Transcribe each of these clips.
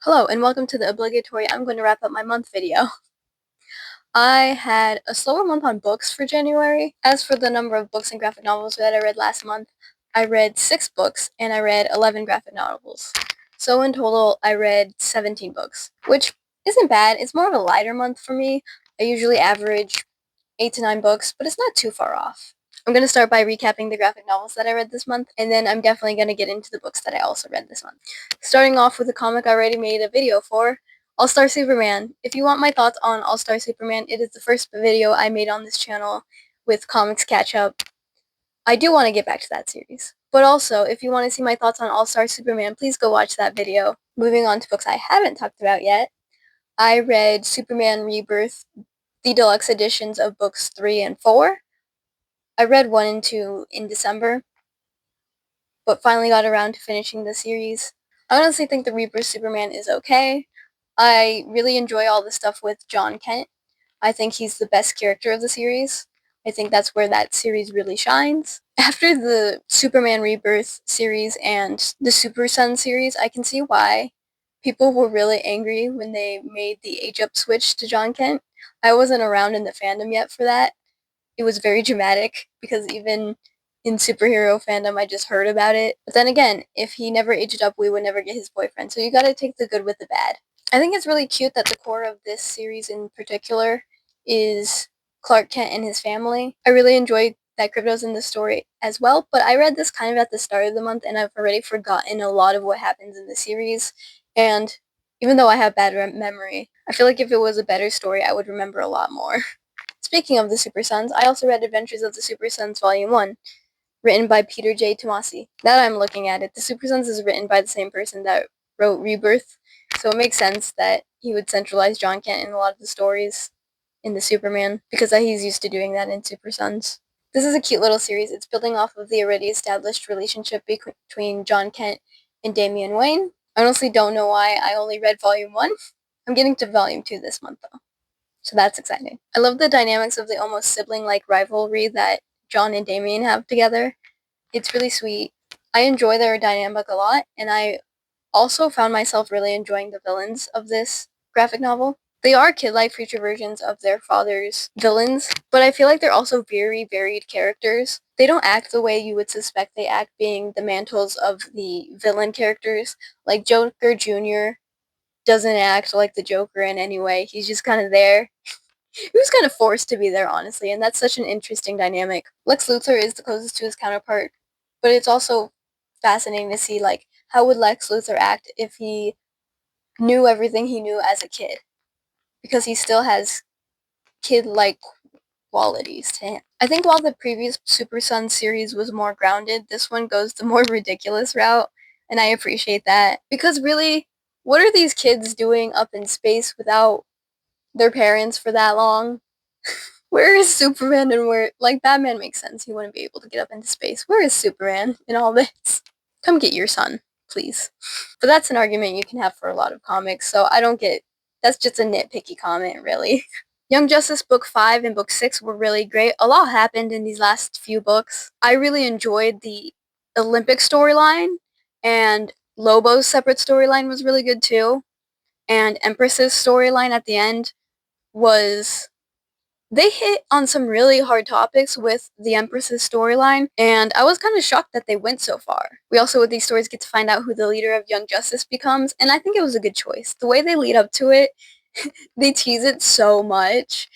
Hello and welcome to the obligatory I'm going to wrap up my month video. I had a slower month on books for January. As for the number of books and graphic novels that I read last month, I read 6 books and I read 11 graphic novels. So in total, I read 17 books, which isn't bad. It's more of a lighter month for me. I usually average 8 to 9 books, but it's not too far off. I'm going to start by recapping the graphic novels that I read this month, and then I'm definitely going to get into the books that I also read this month. Starting off with a comic I already made a video for, All-Star Superman. If you want my thoughts on All-Star Superman, it is the first video I made on this channel with comics catch-up. I do want to get back to that series. But also, if you want to see my thoughts on All-Star Superman, please go watch that video. Moving on to books I haven't talked about yet, I read Superman Rebirth, the deluxe editions of books 3 and 4. I read 1 and 2 in December, but finally got around to finishing the series. I honestly think the Rebirth Superman is okay. I really enjoy all the stuff with John Kent. I think he's the best character of the series. I think that's where that series really shines. After the Superman Rebirth series and the SuperSons series, I can see why people were really angry when they made the age-up switch to John Kent. I wasn't around in the fandom yet for that. It was very dramatic because even in superhero fandom I just heard about it. But then again, if he never aged up, we would never get his boyfriend. So you gotta take the good with the bad. I think it's really cute that the core of this series in particular is Clark Kent and his family. I really enjoy that Crypto's in the story as well, but I read this kind of at the start of the month and I've already forgotten a lot of what happens in the series. And even though I have bad memory, I feel like if it was a better story, I would remember a lot more. Speaking of the SuperSons, I also read Adventures of the SuperSons Volume 1, written by Peter J. Tomasi. Now that I'm looking at it, the SuperSons is written by the same person that wrote Rebirth, so it makes sense that he would centralize John Kent in a lot of the stories in the Superman, because he's used to doing that in SuperSons. This is a cute little series. It's building off of the already established relationship between John Kent and Damian Wayne. I honestly don't know why I only read Volume 1. I'm getting to Volume 2 this month, though. So that's exciting. I love the dynamics of the almost sibling-like rivalry that John and Damian have together. It's really sweet. I enjoy their dynamic a lot, and I also found myself really enjoying the villains of this graphic novel. They are kid-like future versions of their father's villains, but I feel like they're also very varied characters. They don't act the way you would suspect they act, being the mantles of the villain characters. Like Joker Jr. doesn't act like the Joker in any way. He's just kind of there. He was kind of forced to be there, honestly, and that's such an interesting dynamic. Lex Luthor is the closest to his counterpart, but it's also fascinating to see, like, how would Lex Luthor act if he knew everything he knew as a kid? Because he still has kid-like qualities to him. I think while the previous Super Sun series was more grounded, this one goes the more ridiculous route, and I appreciate that. Because really, what are these kids doing up in space without their parents for that long? Where is Superman and where, like, Batman makes sense. He wouldn't be able to get up into space. Where is Superman in all this? Come get your son, please. But that's an argument you can have for a lot of comics, so I don't get, that's just a nitpicky comment, really. Young Justice Book 5 and Book 6 were really great. A lot happened in these last few books. I really enjoyed the Olympic storyline, and Lobo's separate storyline was really good too. And Empress's storyline at the end was, they hit on some really hard topics with the Empress's storyline, and I was kind of shocked that they went so far. We also, with these stories, get to find out who the leader of Young Justice becomes, and I think it was a good choice. The way they lead up to it, they tease it so much,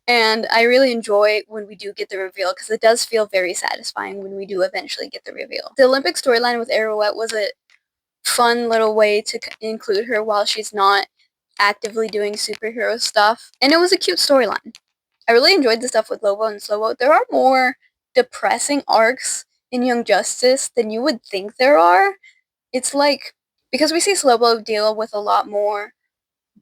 and I really enjoy when we do get the reveal, because it does feel very satisfying when we do eventually get the reveal. The Olympic storyline with Arrowette was a fun little way to include her while she's not actively doing superhero stuff, and it was a cute storyline. I really enjoyed the stuff with Lobo and Slobo. There are more depressing arcs in Young Justice than you would think there are. It's like, because we see Slobo deal with a lot more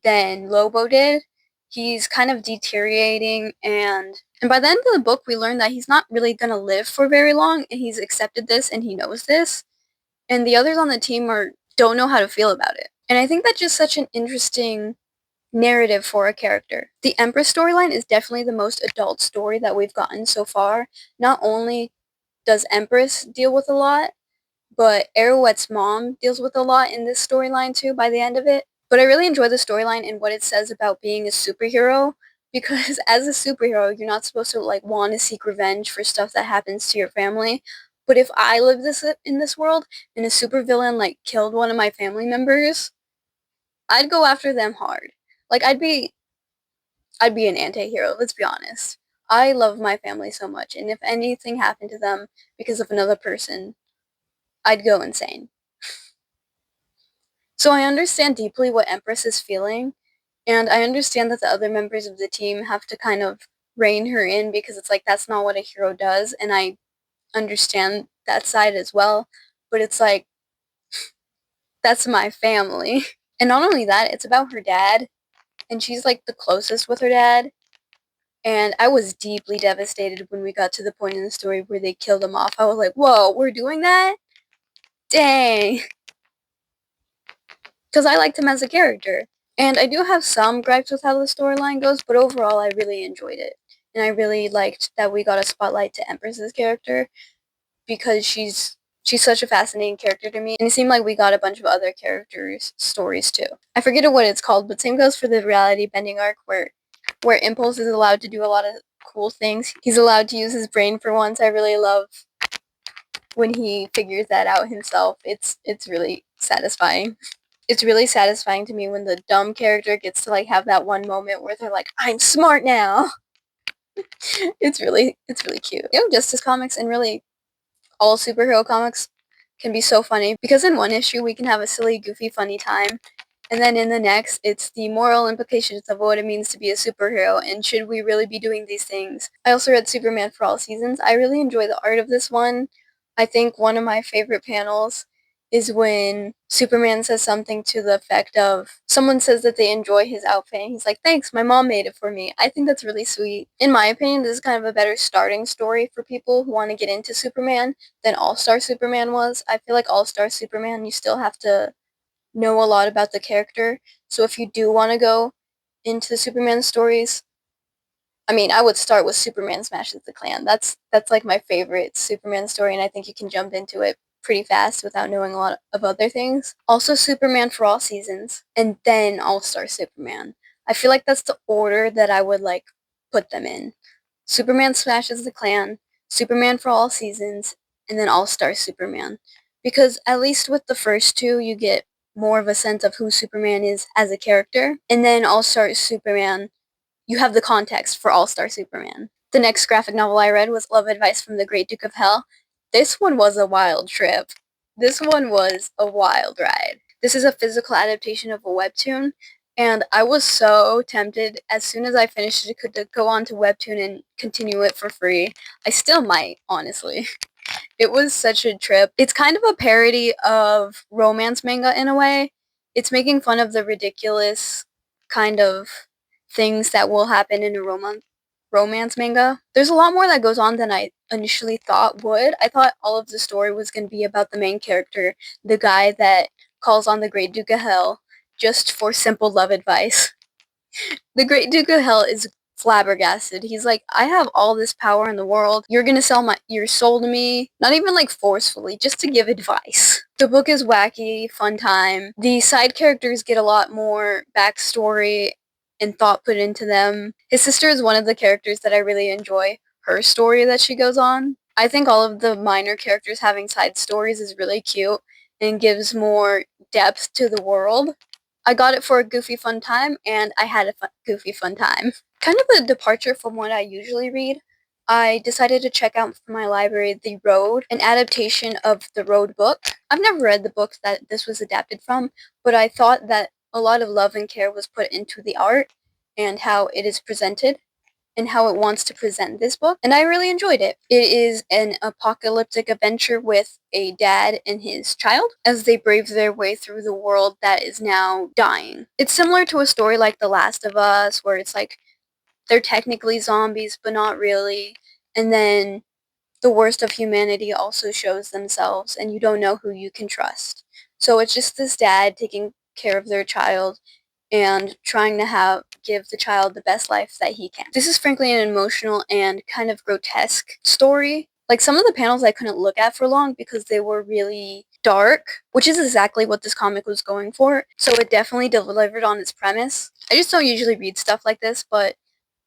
than Lobo did, he's kind of deteriorating, and by the end of the book we learn that he's not really going to live for very long, and he's accepted this and he knows this, and the others on the team don't know how to feel about it. And I think that's just such an interesting narrative for a character. The Empress storyline is definitely the most adult story that we've gotten so far. Not only does Empress deal with a lot, but Arrowette's mom deals with a lot in this storyline too by the end of it. But I really enjoy the storyline and what it says about being a superhero, because as a superhero, you're not supposed to like want to seek revenge for stuff that happens to your family. But if I lived in this world and a supervillain like killed one of my family members, I'd go after them hard. Like I'd be an anti-hero, let's be honest. I love my family so much, and if anything happened to them because of another person, I'd go insane. So I understand deeply what Empress is feeling, and I understand that the other members of the team have to kind of rein her in because it's like that's not what a hero does, and I understand that side as well. But it's like, that's my family. And not only that, it's about her dad, and she's like the closest with her dad. And I was deeply devastated when we got to the point in the story where they killed him off. I was like, whoa, we're doing that? Dang. Because I liked him as a character. And I do have some gripes with how the storyline goes, but overall I really enjoyed it. And I really liked that we got a spotlight to Empress's character, because she's such a fascinating character to me. And it seemed like we got a bunch of other characters' stories too. I forget what it's called, but same goes for the reality bending arc where Impulse is allowed to do a lot of cool things. He's allowed to use his brain for once. I really love when he figures that out himself. It's really satisfying. It's really satisfying to me when the dumb character gets to like have that one moment where they're like, I'm smart now. It's really cute. Young Justice comics and really all superhero comics can be so funny, because in one issue we can have a silly, goofy, funny time, and then in the next it's the moral implications of what it means to be a superhero and should we really be doing these things. I also read Superman for All Seasons. I really enjoy the art of this one. I think one of my favorite panels is when Superman says something to the effect of, someone says that they enjoy his outfit and he's like, thanks, my mom made it for me. I think that's really sweet. In my opinion, this is kind of a better starting story for people who want to get into Superman than All-Star Superman was. I feel like All-Star Superman, you still have to know a lot about the character. So if you do want to go into the Superman stories, I mean, I would start with Superman Smashes the Klan. That's like my favorite Superman story, and I think you can jump into it pretty fast without knowing a lot of other things. Also Superman for All Seasons, and then All-Star Superman. I feel like that's the order that I would like put them in. Superman Smashes the Klan, Superman for All Seasons, and then All-Star Superman. Because at least with the first two, you get more of a sense of who Superman is as a character, and then All-Star Superman, you have the context for All-Star Superman. The next graphic novel I read was Love Advice from the Great Duke of Hell. This one was a wild trip. This one was a wild ride. This is a physical adaptation of a webtoon, and I was so tempted as soon as I finished it to go on to Webtoon and continue it for free. I still might, honestly. It was such a trip. It's kind of a parody of romance manga in a way. It's making fun of the ridiculous kind of things that will happen in a romance manga. There's a lot more that goes on than I initially thought would. I thought all of the story was going to be about the main character, the guy that calls on the Great Duke of Hell just for simple love advice. The Great Duke of Hell is flabbergasted. He's like, I have all this power in the world. You're gonna sell your soul to me. Not even like forcefully, just to give advice. The book is wacky, fun time. The side characters get a lot more backstory and thought put into them. His sister is one of the characters that I really enjoy. Her story that she goes on. I think all of the minor characters having side stories is really cute and gives more depth to the world. I got it for a goofy fun time, and I had a goofy fun time. Kind of a departure from what I usually read. I decided to check out from my library The Road, an adaptation of the Road book. I've never read the book that this was adapted from, but I thought that a lot of love and care was put into the art and how it is presented and how it wants to present this book, and I really enjoyed it. It is an apocalyptic adventure with a dad and his child as they brave their way through the world that is now dying. It's similar to a story like The Last of Us, where it's like they're technically zombies, but not really, and then the worst of humanity also shows themselves, and you don't know who you can trust. So it's just this dad taking care of their child and trying to give the child the best life that he can. This is frankly an emotional and kind of grotesque story. Like, some of the panels I couldn't look at for long because they were really dark, which is exactly what this comic was going for. So it definitely delivered on its premise. I just don't usually read stuff like this, but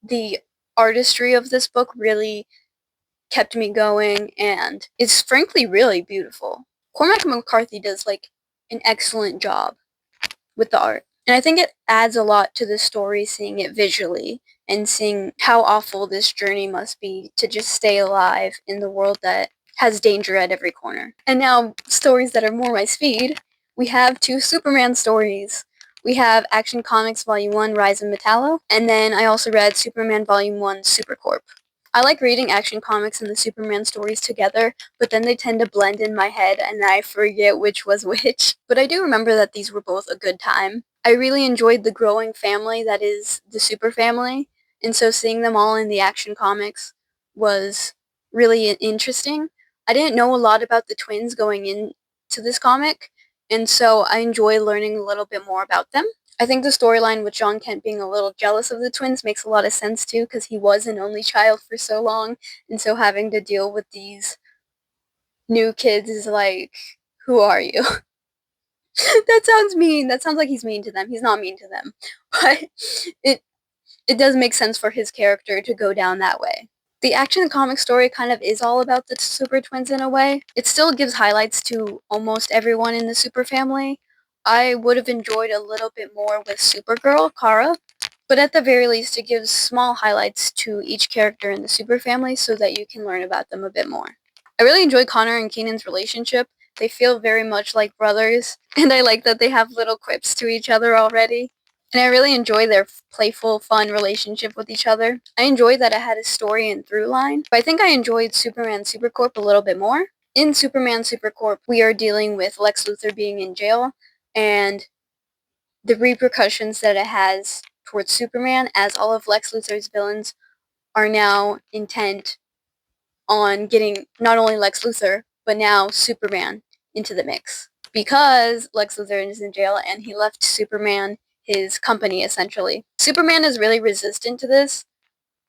the artistry of this book really kept me going, and it's frankly really beautiful. Cormac McCarthy does like an excellent job with the art. And I think it adds a lot to the story seeing it visually and seeing how awful this journey must be to just stay alive in the world that has danger at every corner. And now, stories that are more my speed. We have 2 Superman stories. We have Action Comics Volume 1, Rise of Metallo, and then I also read Superman Volume 1, Supercorp. I like reading Action Comics and the Superman stories together, but then they tend to blend in my head and I forget which was which. But I do remember that these were both a good time. I really enjoyed the growing family that is the Super Family, and so seeing them all in the Action Comics was really interesting. I didn't know a lot about the twins going into this comic, and so I enjoy learning a little bit more about them. I think the storyline with John Kent being a little jealous of the twins makes a lot of sense too, because he was an only child for so long, and so having to deal with these new kids is like, who are you? That sounds mean. That sounds like he's mean to them. He's not mean to them. But it it does make sense for his character to go down that way. The Action comic story kind of is all about the Super Twins in a way. It still gives highlights to almost everyone in the Super family. I would have enjoyed a little bit more with Supergirl, Kara, but at the very least it gives small highlights to each character in the Super family so that you can learn about them a bit more. I really enjoy Connor and Keenan's relationship. They feel very much like brothers, and I like that they have little quips to each other already. And I really enjoy their playful, fun relationship with each other. I enjoy that it had a story and through line, but I think I enjoyed Superman Supercorp a little bit more. In Superman Supercorp, we are dealing with Lex Luthor being in jail, and the repercussions that it has towards Superman, as all of Lex Luthor's villains are now intent on getting not only Lex Luthor, but now Superman into the mix. Because Lex Luthor is in jail and he left Superman his company, essentially. Superman is really resistant to this,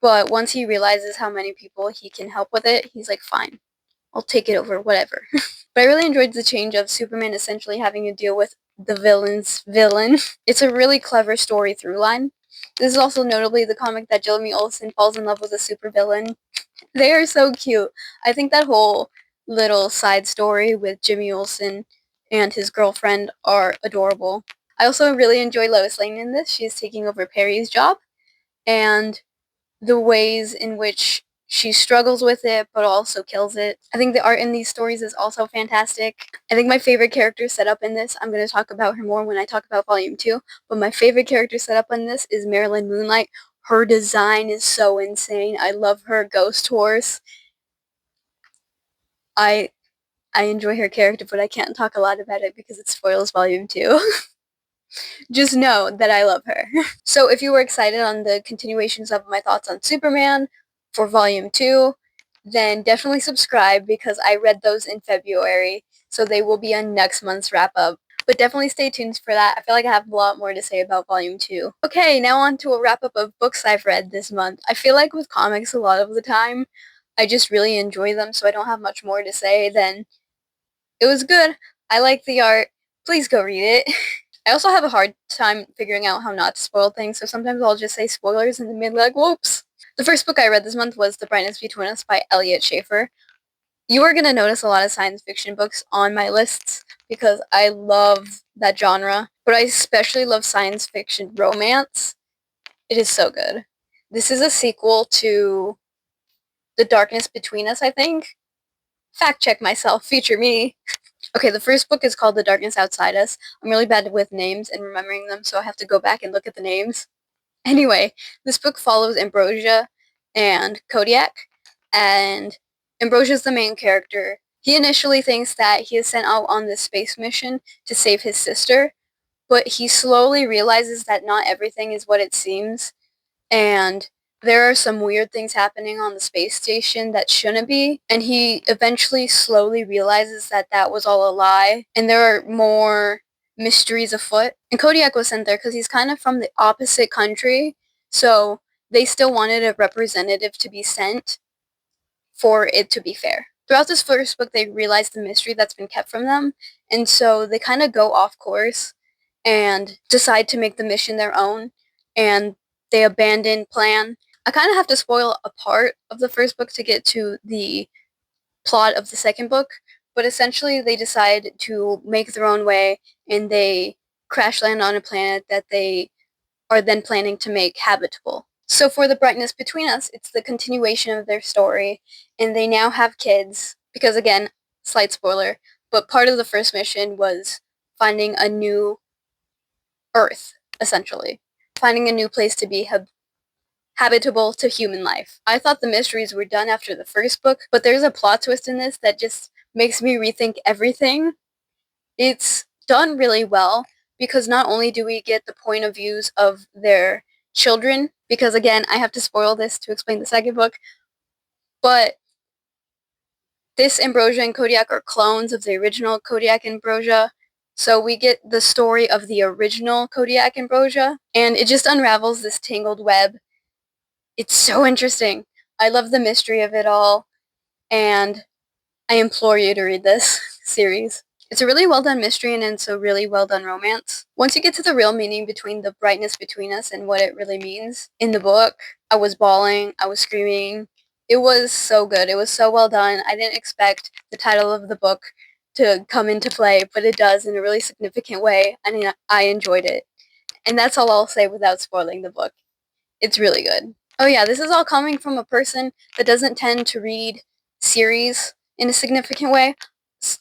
but once he realizes how many people he can help with it, he's like, fine, I'll take it over, whatever. But I really enjoyed the change of Superman essentially having to deal with the villain's villain. It's a really clever story through line. This is also notably the comic that Jimmy Olsen falls in love with a supervillain. They are so cute. I think that whole little side story with Jimmy Olsen and his girlfriend are adorable. I also really enjoy Lois Lane in this. She's taking over Perry's job, and the ways in which she struggles with it but also kills it. I think the art in these stories is also fantastic. I think my favorite character set up in this, I'm going to talk about her more when I talk about Volume 2, but my favorite character set up in this is Marilyn Moonlight. Her design is so insane. I love her ghost horse. I I enjoy her character, but I can't talk a lot about it because it spoils Volume 2. Just know that I love her. So if you were excited on the continuations of my thoughts on Superman for Volume 2, then definitely subscribe because I read those in February, so they will be on next month's wrap-up. But definitely stay tuned for that. I feel like I have a lot more to say about Volume 2. Okay, now on to a wrap-up of books I've read this month. I feel like with comics a lot of the time, I just really enjoy them, so I don't have much more to say than it was good. I like the art. Please go read it. I also have a hard time figuring out how not to spoil things, so sometimes I'll just say spoilers and then be like, whoops. The first book I read this month was The Brightness Between Us by Elliot Schaefer. You are going to notice a lot of science fiction books on my lists because I love that genre, but I especially love science fiction romance. It is so good. This is a sequel to The Darkness Between Us, I think. Fact check myself, feature me. Okay, the first book is called The Darkness Outside Us. I'm really bad with names and remembering them, so I have to go back and look at the names. Anyway, this book follows Ambrosia and Kodiak, and Ambrosia's the main character. He initially thinks that he is sent out on this space mission to save his sister, but he slowly realizes that not everything is what it seems, and there are some weird things happening on the space station that shouldn't be, and he eventually slowly realizes that that was all a lie, and there are more mysteries afoot. And Kodiak was sent there because he's kind of from the opposite country, so they still wanted a representative to be sent for it to be fair. Throughout this first book, they realize the mystery that's been kept from them, and so they kind of go off course and decide to make the mission their own, and they abandon plan. I kind of have to spoil a part of the first book to get to the plot of the second book, but essentially they decide to make their own way, and they crash land on a planet that they are then planning to make habitable. So for the brightness between us, it's the continuation of their story, and they now have kids, because again, slight spoiler, but part of the first mission was finding a new Earth, essentially. Finding a new place to be habitable to human life. I thought the mysteries were done after the first book, but there's a plot twist in this that just makes me rethink everything. It's done really well, because not only do we get the point of views of their children, because again, I have to spoil this to explain the second book, but this Ambrosia and Kodiak are clones of the original Kodiak and Ambrosia, so we get the story of the original Kodiak and Ambrosia, and it just unravels this tangled web. It's so interesting. I love the mystery of it all, and I implore you to read this series. It's a really well done mystery, and it's a really well done romance. Once you get to the real meaning between the brightness between us and what it really means in the book, I was bawling, I was screaming. It was so good. It was so well done. I didn't expect the title of the book to come into play, but it does in a really significant way, and I enjoyed it. And that's all I'll say without spoiling the book. It's really good. Oh yeah, this is all coming from a person that doesn't tend to read series in a significant way.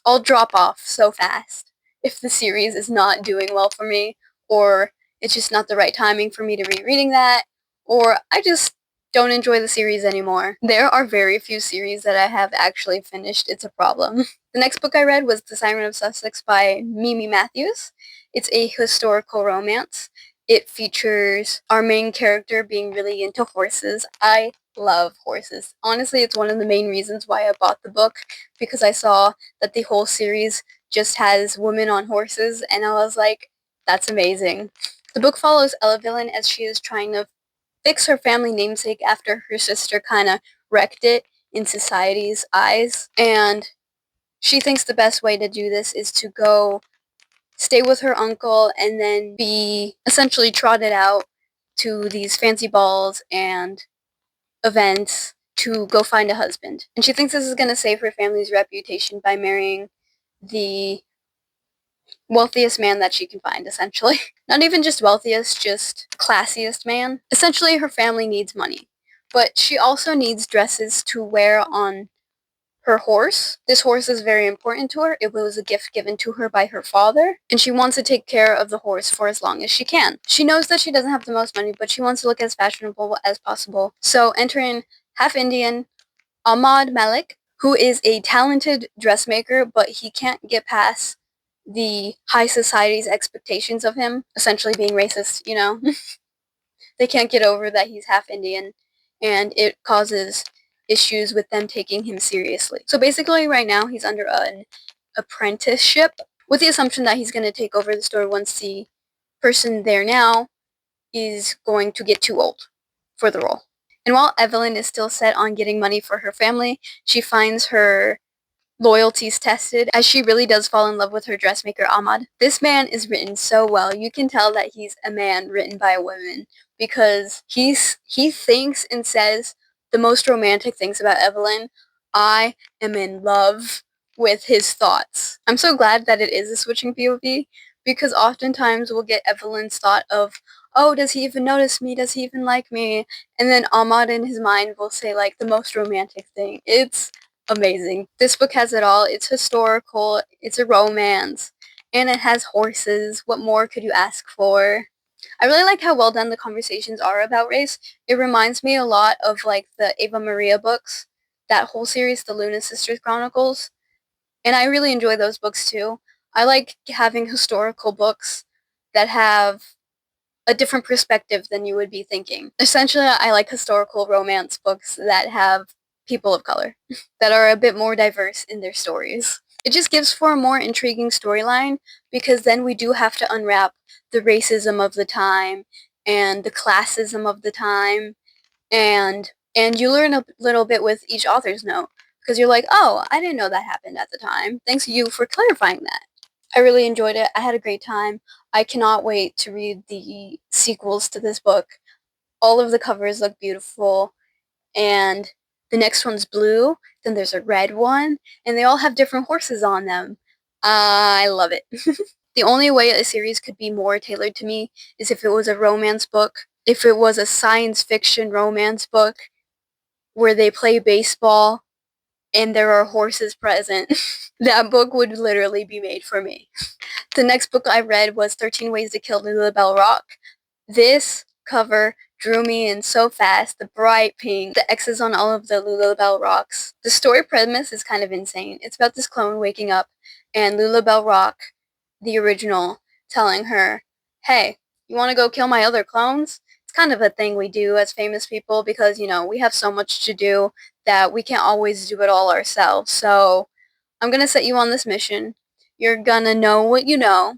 I'll drop off so fast if the series is not doing well for me, or it's just not the right timing for me to be reading that, or I just don't enjoy the series anymore. There are very few series that I have actually finished. It's a problem. The next book I read was The Siren of Sussex by Mimi Matthews. It's a historical romance. It features our main character being really into horses. I love horses. Honestly, it's one of the main reasons why I bought the book, because I saw that the whole series just has women on horses, and I was like, that's amazing. The book follows Evelyn as she is trying to fix her family namesake after her sister kind of wrecked it in society's eyes, and she thinks the best way to do this is to go stay with her uncle and then be essentially trotted out to these fancy balls and events to go find a husband. And she thinks this is going to save her family's reputation by marrying the wealthiest man that she can find, essentially. Not even just wealthiest, just classiest man. Essentially, her family needs money. But she also needs dresses to wear on her horse. This horse is very important to her. It was a gift given to her by her father, and she wants to take care of the horse for as long as she can. She knows that she doesn't have the most money, but she wants to look as fashionable as possible. So enter in half Indian Ahmad Malik, who is a talented dressmaker, but he can't get past the high society's expectations of him, essentially being racist, you know? They can't get over that he's half Indian, and it causes issues with them taking him seriously. So basically right now he's under an apprenticeship with the assumption that he's going to take over the store once the person there now is going to get too old for the role. And while Evelyn is still set on getting money for her family, she finds her loyalties tested, as she really does fall in love with her dressmaker Ahmad. This man is written so well. You can tell that he's a man written by a woman, because he thinks and says the most romantic things about Evelyn. I am in love with his thoughts. I'm so glad that it is a switching POV, because oftentimes we'll get Evelyn's thought of, oh, does he even notice me? Does he even like me? And then Ahmad in his mind will say like the most romantic thing. It's amazing. This book has it all. It's historical, it's a romance, and it has horses. What more could you ask for? I really like how well done the conversations are about race. It reminds me a lot of like the Ava Maria books, that whole series, the Luna Sisters Chronicles, and I really enjoy those books too. I like having historical books that have a different perspective than you would be thinking. Essentially, I like historical romance books that have people of color, that are a bit more diverse in their stories. It just gives for a more intriguing storyline, because then we do have to unwrap the racism of the time, and the classism of the time, and And you learn a little bit with each author's note, because you're like, oh, I didn't know that happened at the time. Thanks you for clarifying that. I really enjoyed it. I had a great time. I cannot wait to read the sequels to this book. All of the covers look beautiful, and the next one's blue, then there's a red one, and they all have different horses on them. I love it. The only way a series could be more tailored to me is if it was a romance book, if it was a science fiction romance book where they play baseball and there are horses present. That book would literally be made for me. The next book I read was 13 Ways to Kill Lulabelle Rock. This cover drew me in so fast. The bright pink, the X's on all of the Lulabelle rocks. The story premise is kind of insane. It's about this clone waking up and Lulabelle Rock, the original, telling her, hey, you want to go kill my other clones? It's kind of a thing we do as famous people because, we have so much to do that we can't always do it all ourselves. So I'm going to set you on this mission. You're going to know what you know.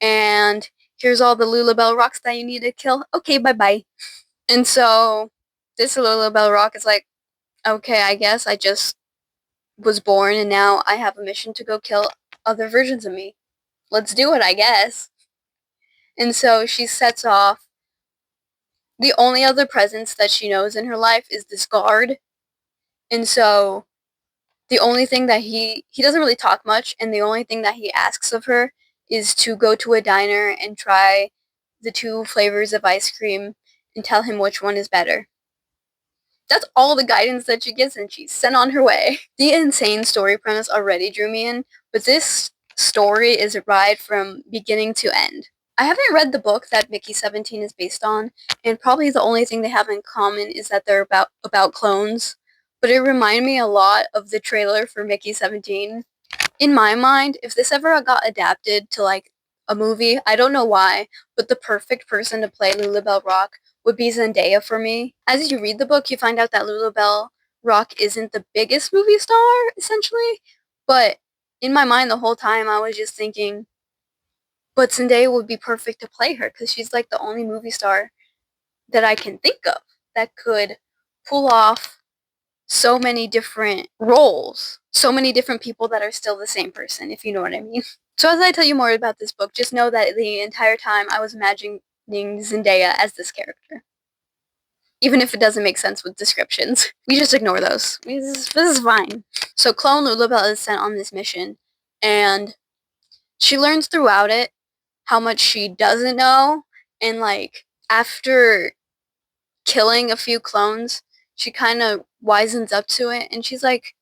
And here's all the Lulabelle rocks that you need to kill. Okay, bye-bye. And so this Lulabelle rock is like, okay, I guess I just was born and now I have a mission to go kill other versions of me. Let's do it, I guess. And so she sets off. The only other presence that she knows in her life is this guard. And so the only thing that he doesn't really talk much, and the only thing that he asks of her is to go to a diner and try the 2 flavors of ice cream and tell him which one is better. That's all the guidance that she gets, and she's sent on her way. The insane story premise already drew me in, but this story is a ride from beginning to end. I haven't read the book that Mickey 17 is based on, and probably the only thing they have in common is that they're about clones, but it reminded me a lot of the trailer for Mickey 17. In my mind, if this ever got adapted to like a movie, I don't know why, but the perfect person to play Lulabelle Rock would be Zendaya for me. As you read the book, you find out that Lulabelle Rock isn't the biggest movie star, essentially, but in my mind the whole time I was just thinking, but Zendaya would be perfect to play her because she's like the only movie star that I can think of that could pull off so many different roles, so many different people that are still the same person, if you know what I mean. So as I tell you more about this book, just know that the entire time I was imagining Zendaya as this character. Even if it doesn't make sense with descriptions. We just ignore those. This is fine. So clone Lulabelle is sent on this mission, and she learns throughout it how much she doesn't know, and like after killing a few clones, she kind of wisens up to it, and she's like,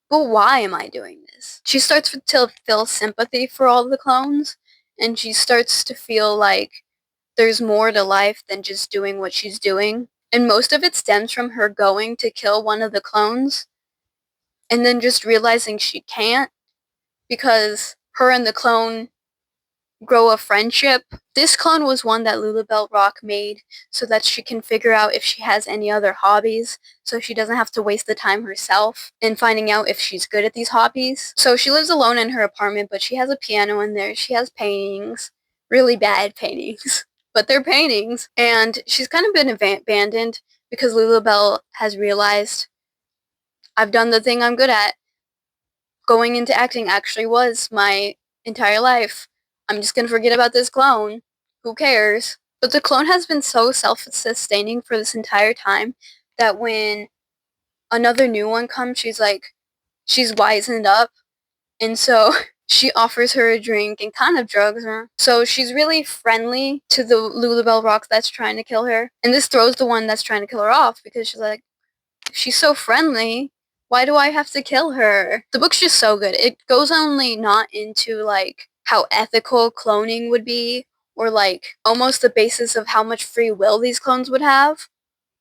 but why am I doing this? She starts to feel sympathy for all the clones, and she starts to feel like there's more to life than just doing what she's doing. And most of it stems from her going to kill one of the clones, and then just realizing she can't, because her and the clone grow a friendship. This clone was one that Lulabelle Rock made so that she can figure out if she has any other hobbies, so she doesn't have to waste the time herself in finding out if she's good at these hobbies. So she lives alone in her apartment, but she has a piano in there. She has paintings, really bad paintings, but they're paintings. And she's kind of been abandoned because Lulabelle has realized, I've done the thing I'm good at. Going into acting actually was my entire life. I'm just gonna forget about this clone. Who cares? But the clone has been so self-sustaining for this entire time that when another new one comes, she's wizened up, and so she offers her a drink and kind of drugs her. So she's really friendly to the Lulabelle Rock that's trying to kill her. And this throws the one that's trying to kill her off because she's like, she's so friendly. Why do I have to kill her? The book's just so good. It goes only not into like how ethical cloning would be, or like almost the basis of how much free will these clones would have,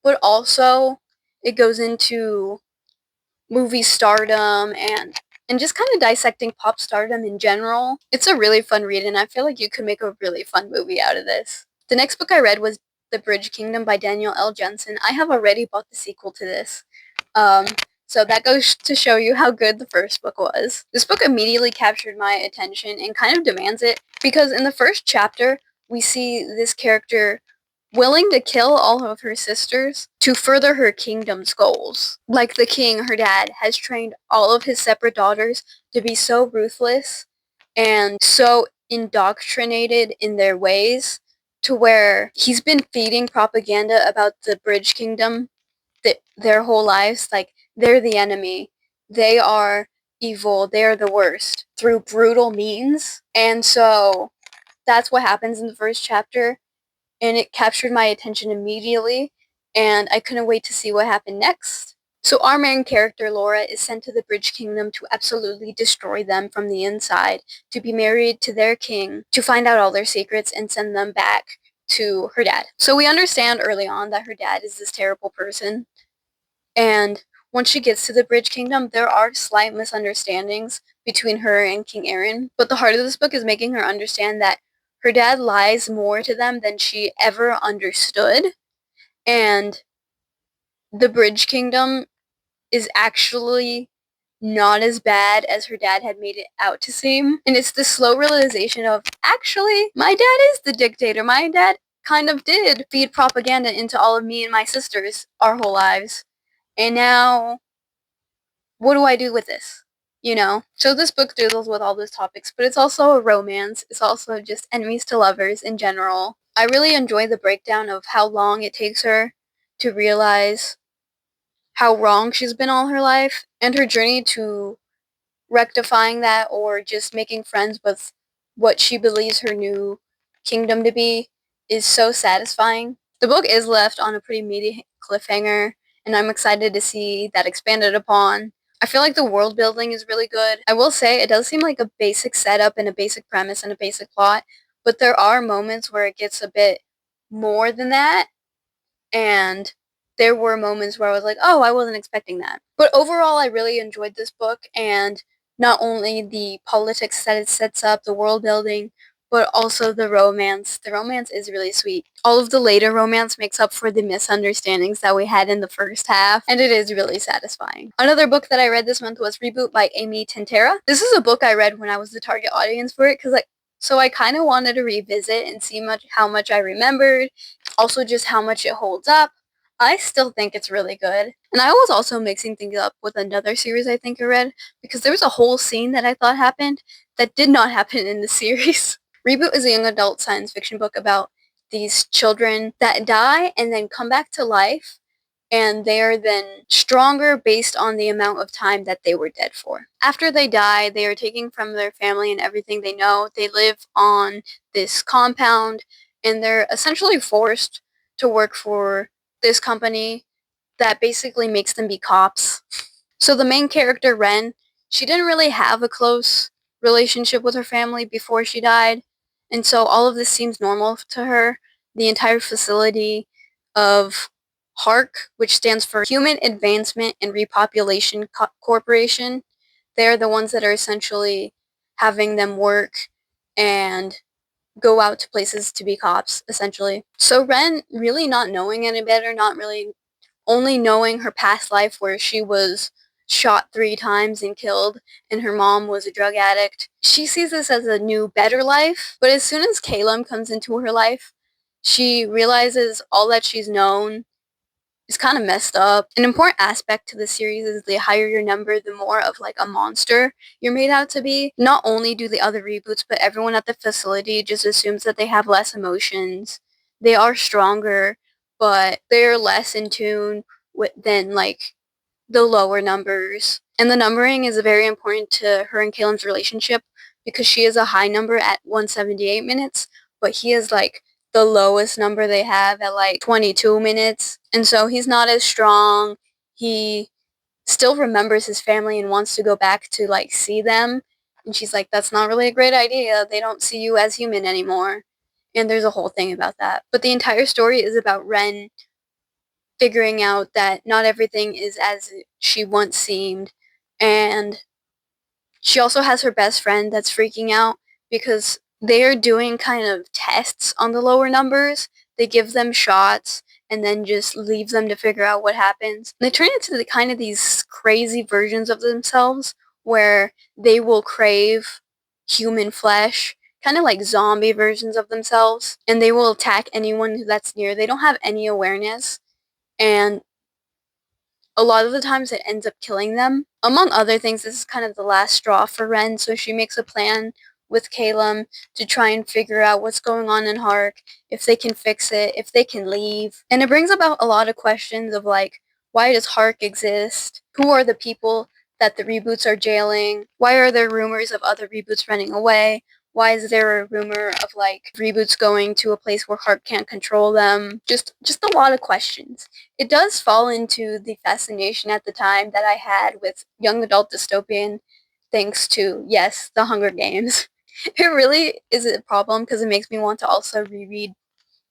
but also it goes into movie stardom and just kind of dissecting pop stardom in general. It's a really fun read, and I feel like you could make a really fun movie out of this. The next book I read was The Bridge Kingdom by Daniel L. Jensen. I have already bought the sequel to this. So that goes to show you how good the first book was. This book immediately captured my attention and kind of demands it, because in the first chapter, we see this character willing to kill all of her sisters to further her kingdom's goals. Like the king, her dad, has trained all of his separate daughters to be so ruthless and so indoctrinated in their ways to where he's been feeding propaganda about the Bridge Kingdom their whole lives. Like, they're the enemy. They are evil. They're the worst through brutal means. And so that's what happens in the first chapter. And it captured my attention immediately. And I couldn't wait to see what happened next. So our main character, Laura, is sent to the Bridge Kingdom to absolutely destroy them from the inside, to be married to their king, to find out all their secrets and send them back to her dad. So we understand early on that her dad is this terrible person. And once she gets to the Bridge Kingdom, there are slight misunderstandings between her and King Aaron. But the heart of this book is making her understand that her dad lies more to them than she ever understood. And the Bridge Kingdom is actually not as bad as her dad had made it out to seem. And it's the slow realization of, actually, my dad is the dictator. My dad kind of did feed propaganda into all of me and my sisters our whole lives. And now, what do I do with this? You know? So this book deals with all those topics, but it's also a romance. It's also just enemies to lovers in general. I really enjoy the breakdown of how long it takes her to realize how wrong she's been all her life, and her journey to rectifying that or just making friends with what she believes her new kingdom to be is so satisfying. The book is left on a pretty meaty cliffhanger, and I'm excited to see that expanded upon. I feel like the world building is really good. I will say it does seem like a basic setup and a basic premise and a basic plot, but there are moments where it gets a bit more than that, and there were moments where I was like, oh, I wasn't expecting that. But overall, I really enjoyed this book, and not only the politics that it sets up, the world building, but also the romance. The romance is really sweet. All of the later romance makes up for the misunderstandings that we had in the first half, and it is really satisfying. Another book that I read this month was Reboot by Amy Tintera. This is a book I read when I was the target audience for it, so I kind of wanted to revisit and see how much I remembered, also just how much it holds up. I still think it's really good. And I was also mixing things up with another series I think I read, because there was a whole scene that I thought happened that did not happen in the series. Reboot is a young adult science fiction book about these children that die and then come back to life, and they are then stronger based on the amount of time that they were dead for. After they die, they are taken from their family and everything they know. They live on this compound, and they're essentially forced to work for this company that basically makes them be cops. So the main character, Ren, she didn't really have a close relationship with her family before she died, and so all of this seems normal to her. The entire facility of HARC, which stands for Human Advancement and Repopulation Corporation, they're the ones that are essentially having them work and go out to places to be cops, essentially. So Ren, really not knowing any better, not really, only knowing her past life where she was shot 3 times and killed, and her mom was a drug addict, she sees this as a new, better life. But as soon as Caleb comes into her life, she realizes all that she's known is kind of messed up. An important aspect to the series is the higher your number, the more of like a monster you're made out to be. Not only do the other reboots, but everyone at the facility just assumes that they have less emotions. They are stronger, but they're less in tune than like the lower numbers. And the numbering is very important to her and Caleb's relationship, because she is a high number at 178 minutes, but he is like the lowest number they have at like 22 minutes. And so he's not as strong. He still remembers his family and wants to go back to like see them. And she's like, that's not really a great idea. They don't see you as human anymore. And there's a whole thing about that. But the entire story is about Ren figuring out that not everything is as she once seemed. And she also has her best friend that's freaking out because they are doing kind of tests on the lower numbers. They give them shots and then just leave them to figure out what happens. And they turn into kind of these crazy versions of themselves where they will crave human flesh kind of like zombie versions of themselves, and they will attack anyone that's near. They don't have any awareness, and a lot of the times it ends up killing them. Among other things, this is kind of the last straw for Ren, so she makes a plan with Calum to try and figure out what's going on in Hark, if they can fix it, if they can leave. And it brings about a lot of questions of like, why does Hark exist? Who are the people that the reboots are jailing? Why are there rumors of other reboots running away? Why is there a rumor of like reboots going to a place where Hark can't control them? Just a lot of questions. It does fall into the fascination at the time that I had with young adult dystopian, thanks to, yes, the Hunger Games. It really is a problem because it makes me want to also reread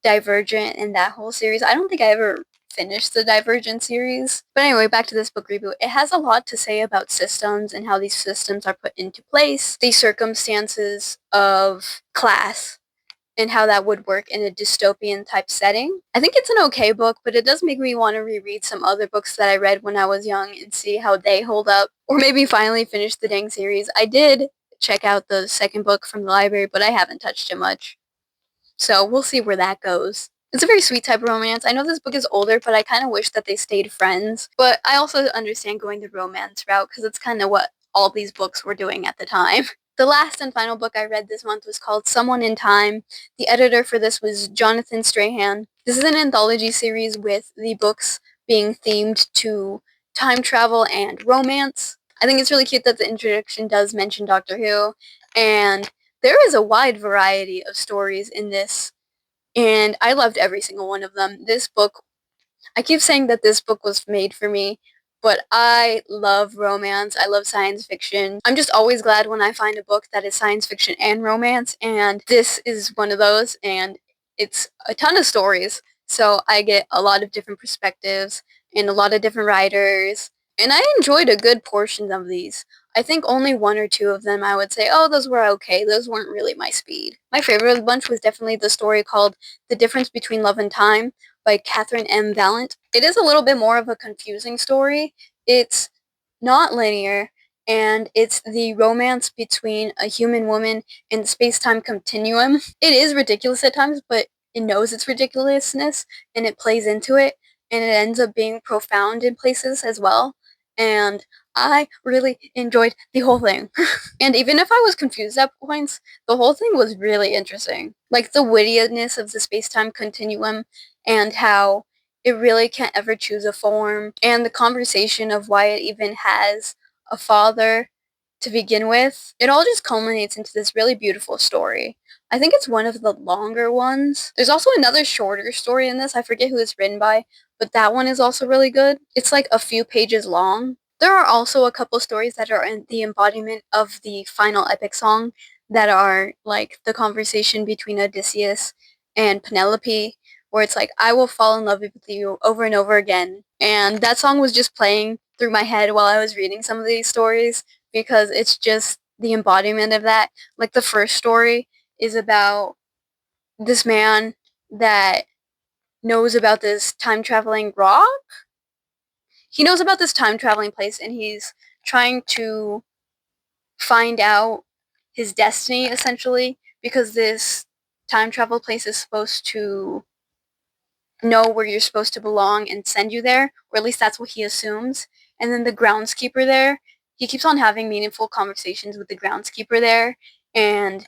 Divergent and that whole series. I don't think I ever finished the Divergent series. But anyway, back to this book Reboot. It has a lot to say about systems and how these systems are put into place, the circumstances of class, and how that would work in a dystopian type setting. I think it's an okay book, but it does make me want to reread some other books that I read when I was young and see how they hold up. Or maybe finally finish the dang series. I did check out the second book from the library, but I haven't touched it much. So we'll see where that goes. It's a very sweet type of romance. I know this book is older, but I kind of wish that they stayed friends. But I also understand going the romance route because it's kind of what all these books were doing at the time. The last and final book I read this month was called Someone in Time. The editor for this was Jonathan Strahan. This is an anthology series with the books being themed to time travel and romance. I think it's really cute that the introduction does mention Doctor Who, and there is a wide variety of stories in this, and I loved every single one of them. This book, I keep saying that this book was made for me, but I love romance. I love science fiction. I'm just always glad when I find a book that is science fiction and romance, and this is one of those, and it's a ton of stories. So I get a lot of different perspectives and a lot of different writers, and I enjoyed a good portion of these. I think only one or two of them I would say, oh, those were okay. Those weren't really my speed. My favorite of the bunch was definitely the story called The Difference Between Love and Time by Catherine M. Vallant. It is a little bit more of a confusing story. It's not linear, and it's the romance between a human woman and the space-time continuum. It is ridiculous at times, but it knows its ridiculousness, and it plays into it, and it ends up being profound in places as well. And I really enjoyed the whole thing. And even if I was confused at points, the whole thing was really interesting. Like the wittiness of the space-time continuum and how it really can't ever choose a form, and the conversation of why it even has a father to begin with. It all just culminates into this really beautiful story. I think it's one of the longer ones. There's also another shorter story in this. I forget who it's written by, but that one is also really good. It's like a few pages long. There are also a couple stories that are in the embodiment of the final epic song that are like the conversation between Odysseus and Penelope, where it's like, I will fall in love with you over and over again. And that song was just playing through my head while I was reading some of these stories because it's just the embodiment of that. Like the first story is about this man that knows about this time traveling rock. He knows about this time traveling place and he's trying to find out his destiny essentially because this time travel place is supposed to know where you're supposed to belong and send you there, or at least that's what he assumes. And then the groundskeeper there, he keeps on having meaningful conversations with the groundskeeper there, and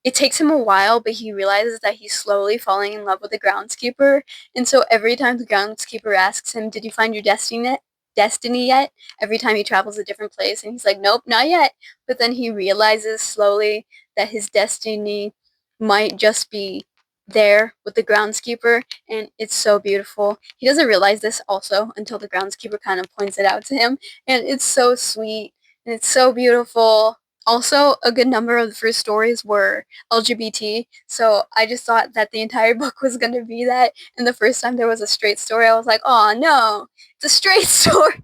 it takes him a while, but he realizes that he's slowly falling in love with the groundskeeper. And so every time the groundskeeper asks him, did you find your destiny yet? Every time he travels a different place, and he's like, nope, not yet. But then he realizes slowly that his destiny might just be there with the groundskeeper, and it's so beautiful. He doesn't realize this also until the groundskeeper kind of points it out to him, and it's so sweet, and it's so beautiful. Also, a good number of the first stories were LGBT, so I just thought that the entire book was going to be that, and the first time there was a straight story, I was like, oh no, it's a straight story,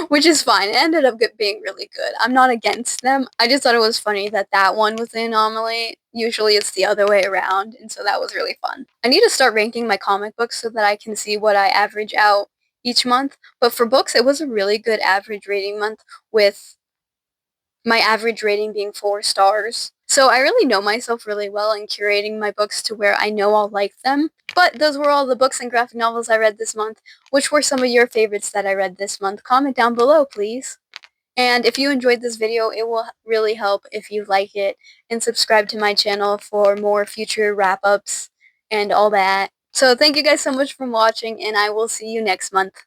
which is fine. It ended up being really good. I'm not against them. I just thought it was funny that that one was the anomaly. Usually it's the other way around, and so that was really fun. I need to start ranking my comic books so that I can see what I average out each month, but for books, it was a really good average rating month with my average rating being 4 stars. So I really know myself really well in curating my books to where I know I'll like them. But those were all the books and graphic novels I read this month. Which were some of your favorites that I read this month? Comment down below, please. And if you enjoyed this video, it will really help if you like it and subscribe to my channel for more future wrap-ups and all that. So thank you guys so much for watching, and I will see you next month.